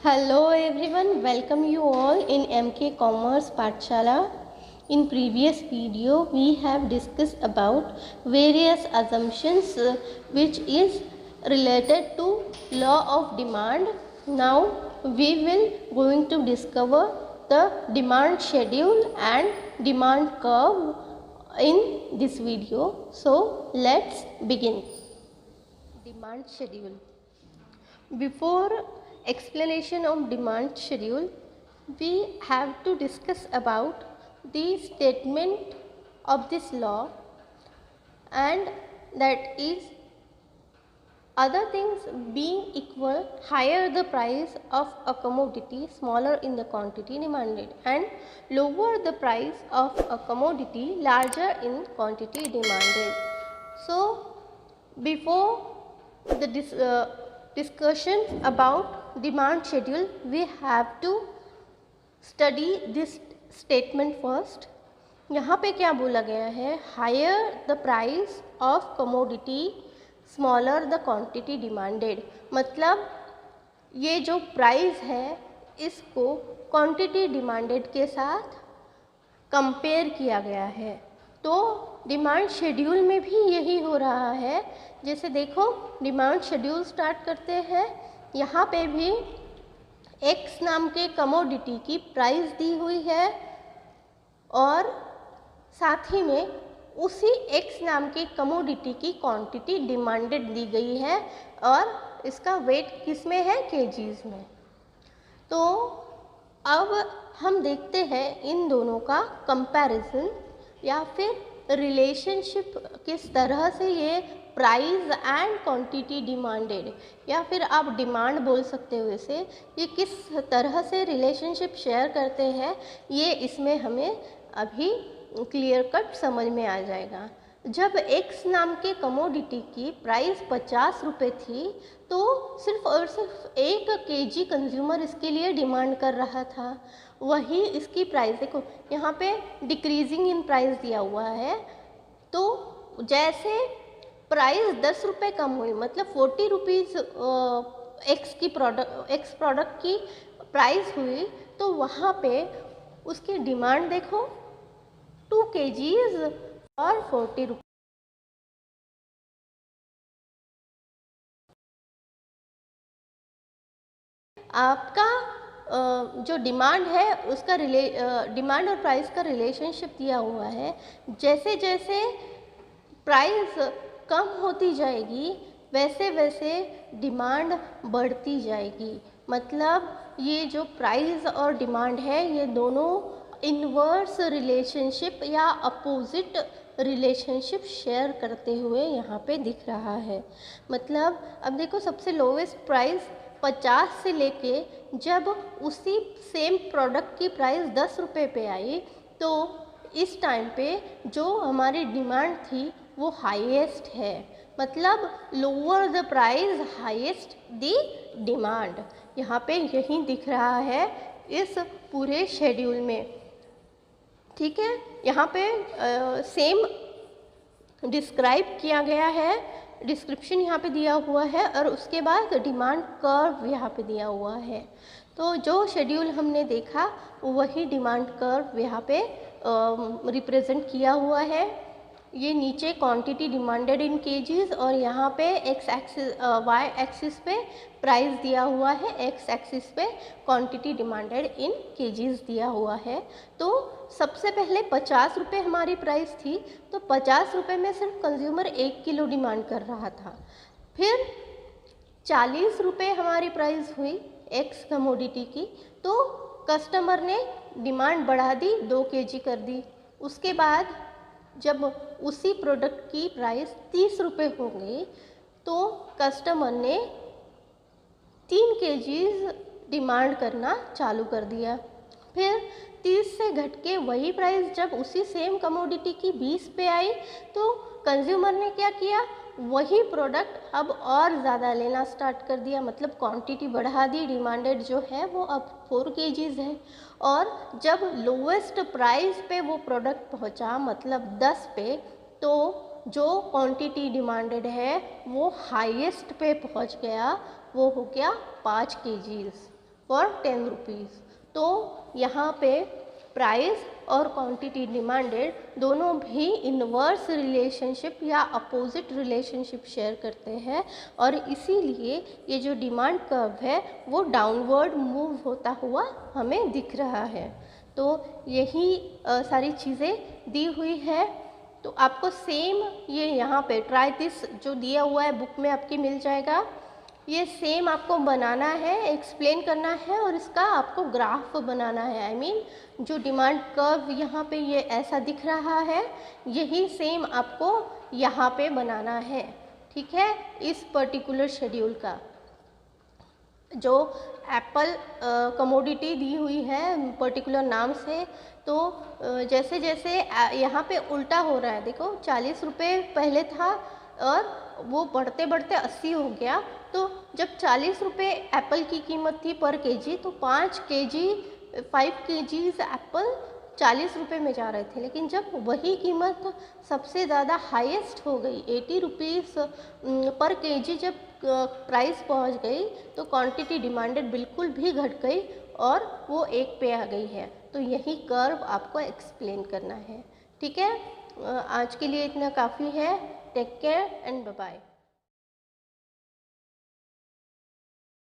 Hello everyone, welcome you all in MK Commerce Pathshala. In previous video we have discussed about various assumptions which is related to law of demand. Now we will going to discover the demand schedule and demand curve in this video. So let's begin. Demand schedule. Before explanation of demand schedule, we have to discuss about the statement of this law, and that is other things being equal, higher the price of a commodity, smaller in the quantity demanded, and lower the price of a commodity, larger in quantity demanded. So before the discussion about demand schedule, we have to study this statement first. यहाँ पे क्या बोला गया है? Higher the price of commodity, smaller the quantity demanded. मतलब ये जो price है इसको क्वांटिटी डिमांडेड के साथ कंपेयर किया गया है। तो डिमांड शेड्यूल में भी यही हो रहा है। जैसे देखो, डिमांड शेड्यूल स्टार्ट करते हैं, यहाँ पे भी एक्स नाम के कमोडिटी की प्राइस दी हुई है और साथ ही में उसी एक्स नाम की कमोडिटी की क्वांटिटी डिमांडेड दी गई है और इसका वेट किस में है? केजीज में। तो अब हम देखते हैं इन दोनों का कंपैरिजन या फिर रिलेशनशिप, किस तरह से ये प्राइस एंड क्वांटिटी डिमांडेड, या फिर आप डिमांड बोल सकते हो इसे, ये किस तरह से रिलेशनशिप शेयर करते हैं, ये इसमें हमें अभी क्लियर कट समझ में आ जाएगा। जब एक्स नाम के कमोडिटी की प्राइस 50 रुपये थी तो सिर्फ और सिर्फ 1 केजी कंज्यूमर इसके लिए डिमांड कर रहा था। वही इसकी प्राइस देखो, यहाँ पे डिक्रीजिंग इन प्राइस दिया हुआ है। तो जैसे प्राइस 10 रुपये कम हुई, मतलब 40 रुपीज़ एक्स प्रोडक्ट की प्राइस हुई, तो वहाँ पे उसकी डिमांड देखो 2 केजीज और 40 रुपये। आपका जो डिमांड है उसका डिमांड और प्राइस का रिलेशनशिप दिया हुआ है। जैसे जैसे प्राइस कम होती जाएगी वैसे वैसे डिमांड बढ़ती जाएगी। मतलब ये जो प्राइस और डिमांड है ये दोनों इन्वर्स रिलेशनशिप या अपोजिट रिलेशनशिप शेयर करते हुए यहाँ पे दिख रहा है। मतलब अब देखो, सबसे लोवेस्ट प्राइस 50 से लेके जब उसी सेम प्रोडक्ट की प्राइस 10 रुपये पे आई, तो इस टाइम पे जो हमारी डिमांड थी वो हाईएस्ट है। मतलब lower the price highest the demand, यहाँ पे यही दिख रहा है इस पूरे शेड्यूल में। ठीक है, यहाँ पे सेम डिस्क्राइब किया गया है, डिस्क्रिप्शन यहाँ पे दिया हुआ है और उसके बाद डिमांड कर्व यहाँ पे दिया हुआ है। तो जो शेड्यूल हमने देखा वही डिमांड कर्व यहाँ पे रिप्रेजेंट किया हुआ है। ये नीचे क्वांटिटी डिमांडेड इन केजीज और यहाँ पे एक्स एक्सिस वाई एक्सिस पे प्राइस दिया हुआ है, एक्स एक्सिस पे क्वांटिटी डिमांडेड इन केजीज दिया हुआ है। तो सबसे पहले 50 रुपये हमारी प्राइस थी, तो 50 रुपये में सिर्फ कंज्यूमर 1 किलो डिमांड कर रहा था। फिर 40 रुपये हमारी प्राइस हुई एक्स कमोडिटी की, तो कस्टमर ने डिमांड बढ़ा दी, 2 केजी कर दी। उसके बाद जब उसी प्रोडक्ट की प्राइस 30 रुपये हो गई तो कस्टमर ने 3 केजीज डिमांड करना चालू कर दिया। फिर 30 से घट के वही प्राइस जब उसी सेम कमोडिटी की 20 पे आई तो कंज्यूमर ने क्या किया, वही प्रोडक्ट अब और ज़्यादा लेना स्टार्ट कर दिया। मतलब क्वांटिटी बढ़ा दी, डिमांडेड जो है वो अब 4 केजीज है। और जब लोवेस्ट प्राइस पे वो प्रोडक्ट पहुंचा, मतलब 10 पे, तो जो क्वांटिटी डिमांडेड है वो हाईएस्ट पे पहुंच गया, वो हो गया 5 केजीज। For 10 rupees. तो यहाँ पे प्राइस और क्वांटिटी डिमांडेड दोनों भी इन्वर्स रिलेशनशिप या अपोजिट रिलेशनशिप शेयर करते हैं, और इसीलिए ये जो डिमांड कर्व है वो डाउनवर्ड मूव होता हुआ हमें दिख रहा है। तो यही सारी चीज़ें दी हुई है। तो आपको सेम ये यहाँ पे ट्राई दिस जो दिया हुआ है बुक में आपकी मिल जाएगा, ये सेम आपको बनाना है, एक्सप्लेन करना है, और इसका आपको ग्राफ बनाना है। आई मीन जो डिमांड कर्व यहाँ पे ये ऐसा दिख रहा है, यही सेम आपको यहाँ पे बनाना है, ठीक है। इस पर्टिकुलर शेड्यूल का जो एप्पल कमोडिटी दी हुई है पर्टिकुलर नाम से, तो जैसे जैसे यहाँ पे उल्टा हो रहा है, देखो 40 रुपये पहले था और वो बढ़ते बढ़ते 80 हो गया। तो जब 40 रुपये एप्पल की कीमत थी पर केजी, तो 5 केजीज एप्पल 40 रुपये में जा रहे थे। लेकिन जब वही कीमत सबसे ज़्यादा हाईएस्ट हो गई, 80 रुपीज़ पर केजी जब प्राइस पहुंच गई, तो क्वांटिटी डिमांडेड बिल्कुल भी घट गई और वो 1 पे आ गई है। तो यही कर्व आपको एक्सप्लेन करना है, ठीक है। आज के लिए इतना काफ़ी है। Take care and bye bye.